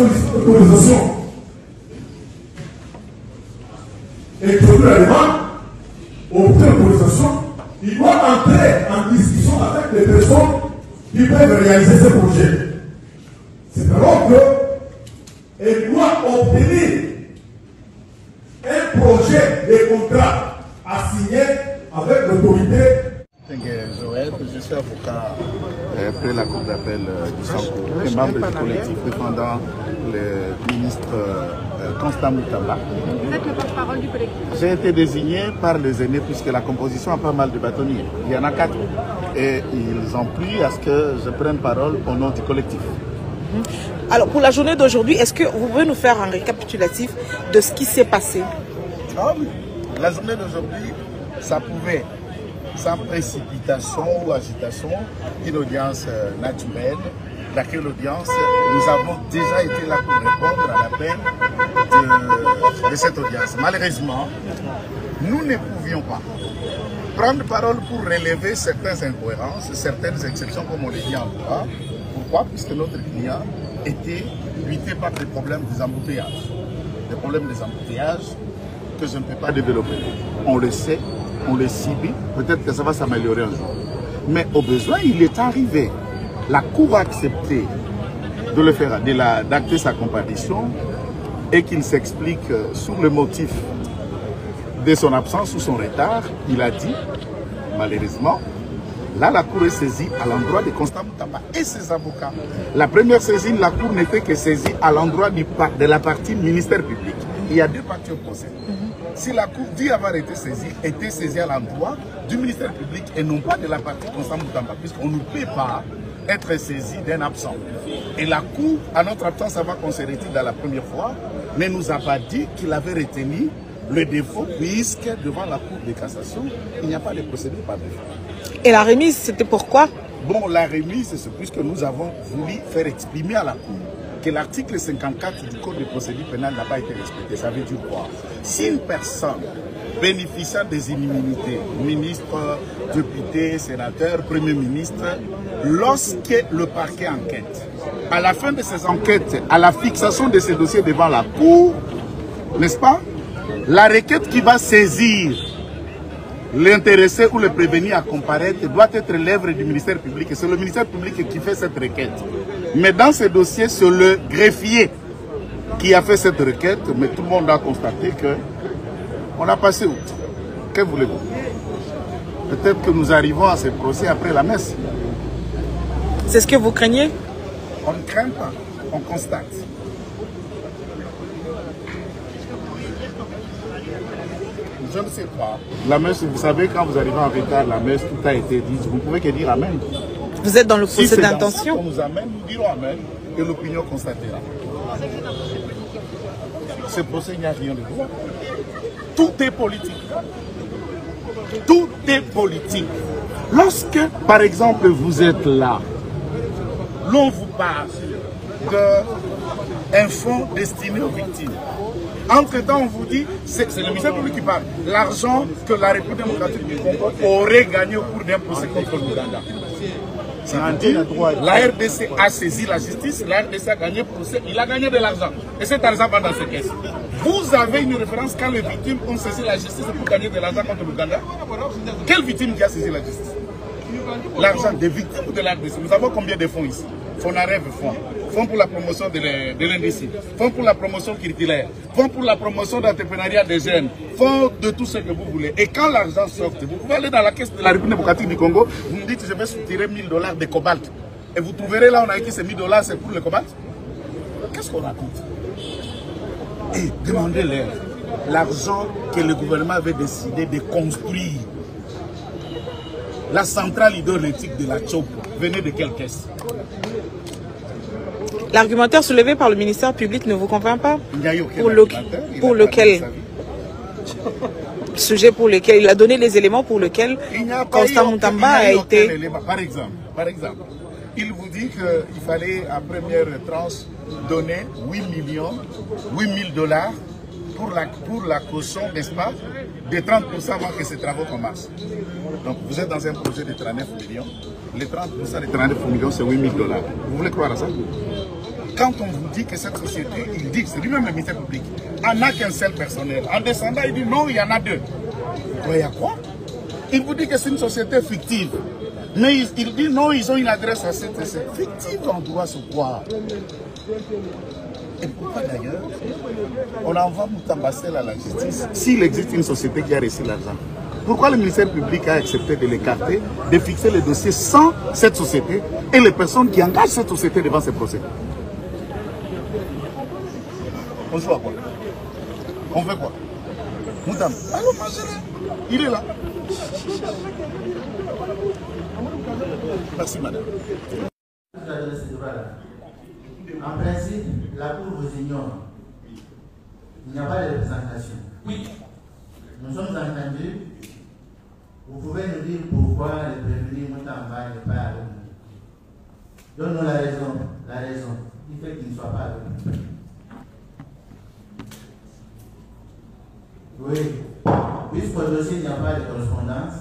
autorisation et produire la demande, obtenir l'autorisation, il doit entrer en discussion avec les personnes qui peuvent réaliser ce projet. C'est alors qu'elle doit obtenir un projet de contrat à signer avec l'autorité. Joël, je suis avocat après la cour d'appel du Sankourou et membre du collectif défendant le ministre Constant Moutamba. Vous êtes le porte-parole du collectif? J'ai été désigné par les aînés puisque la composition a pas mal de bâtonniers. Il y en a 4 et ils ont plu à ce que je prenne parole au nom du collectif. Alors pour la journée d'aujourd'hui, est-ce que vous pouvez nous faire un récapitulatif de ce qui s'est passé? Ah oui, la journée d'aujourd'hui, ça pouvait, sans précipitation ou agitation, une audience naturelle, laquelle audience, nous avons déjà été là pour répondre à l'appel de cette audience. Malheureusement, nous ne pouvions pas prendre parole pour relever certaines incohérences, certaines exceptions, comme on le dit en droit. Pourquoi? Puisque notre client était buté par des problèmes des embouteillages. Des problèmes des embouteillages que je ne peux pas développer. On le sait, on le subit, peut-être que ça va s'améliorer un jour. Mais au besoin, il est arrivé. La Cour a accepté de le faire, d'acter sa comparution et qu'il s'explique sur le motif de son absence ou son retard. Il a dit, malheureusement, là la Cour est saisie à l'endroit de Constant Moutamba et ses avocats. La première saisine, la Cour n'était que saisie à l'endroit de la partie ministère public. Il y a 2 parties au procès. Si la Cour dit avoir été saisie à l'endroit du ministère public et non pas de la partie Constant Moutamba, puisqu'on ne peut pas être saisi d'un absent. Et la Cour, à notre absence, avant qu'on se retire dans la première fois, ne nous a pas dit qu'il avait retenu le défaut, puisque devant la Cour de cassation, il n'y a pas de procédure par défaut. Et la remise, c'était pourquoi? Bon, la remise, c'est puisque nous avons voulu faire exprimer à la Cour que l'article 54 du Code de procédure pénale n'a pas été respecté. Ça veut dire quoi? Si une personne bénéficiant des immunités, ministre, député, sénateur, premier ministre, lorsque le parquet enquête, à la fin de ces enquêtes, à la fixation de ces dossiers devant la Cour, n'est-ce pas, la requête qui va saisir l'intéressé ou le prévenu à comparaître doit être l'œuvre du ministère public. Et c'est le ministère public qui fait cette requête. Mais dans ces dossiers, c'est le greffier qui a fait cette requête. Mais tout le monde a constaté qu'on a passé outre. Que voulez-vous? Peut-être que nous arrivons à ce procès après la messe. C'est ce que vous craignez? On ne craint pas, on constate. Je ne sais pas. La messe, vous savez, quand vous arrivez en retard, la messe, tout a été dit. Vous ne pouvez que dire Amen. Vous êtes dans le procès si d'intention? On nous amène, nous dirons Amen et l'opinion constatera. Ce procès, il n'y a rien de droit. Tout est politique. Tout est politique. Lorsque, par exemple, vous êtes là, l'on vous parle d'un fonds destiné aux victimes. Entre-temps, on vous dit, c'est le ministère public qui parle, l'argent que la République démocratique du Congo aurait gagné au cours d'un procès contre l'Ouganda. C'est-à-dire, la RDC a saisi la justice, la RDC a gagné le procès, il a gagné de l'argent. Et cet argent va dans ses caisses. Vous avez une référence quand les victimes ont saisi la justice pour gagner de l'argent contre l'Ouganda? Quelle victime qui a saisi la justice? L'argent des victimes de la RDC. Nous avons combien de fonds ici? Fonarev fonds. Fonds pour la promotion de l'industrie, fonds pour la promotion culturelle, fonds pour la promotion d'entrepreneuriat des jeunes, fonds de tout ce que vous voulez. Et quand l'argent sort, vous pouvez aller dans la caisse de la République démocratique du Congo, vous me dites que je vais soutirer $1000 de cobalt. Et vous trouverez là, on a écrit ces $1000, c'est pour le cobalt. Qu'est-ce qu'on raconte? Et demandez-leur l'argent que le gouvernement avait décidé de construire. La centrale hydroélectrique de la Tchop venait de quelle caisse? L'argumentaire soulevé par le ministère public ne vous convainc pas? Il n'y a eu aucun pour lequel sujet pour lequel il a donné les éléments pour lesquels Constant Moutamba a été... Par exemple, il vous dit qu'il fallait à première tranche donner 8 000 $ pour la caution, n'est-ce pas, de 30% avant que ces travaux commencent. Donc vous êtes dans un projet de 39 millions. Les 30% de 39 millions, c'est 8 000 $. Vous voulez croire à ça? quand on vous dit que cette société, il dit, c'est lui-même le ministère public, en a qu'un seul personnel. En descendant, il dit non, il y en a deux. Vous voyez à quoi? Il vous dit que c'est une société fictive. Mais il dit non, ils ont une adresse à cette fictive, on doit se croire. Et pourquoi d'ailleurs on envoie Moutambassel à la justice s'il existe une société qui a reçu l'argent? Pourquoi le ministère public a accepté de l'écarter, de fixer le dossier sans cette société et les personnes qui engagent cette société devant ces procès? On joue à quoi? On fait quoi? Moutam, allons manger. Il est là. Merci madame. En principe, la Cour vous ignore. Il n'y a pas de représentation. Oui. Nous sommes entendus. Vous pouvez nous dire pourquoi le prévenu Moutamba n'est pas avec nous. Donne-nous la raison. La raison. Il fait qu'il ne soit pas avec nous. Oui. Puisqu'au dossier, il n'y a pas de correspondance,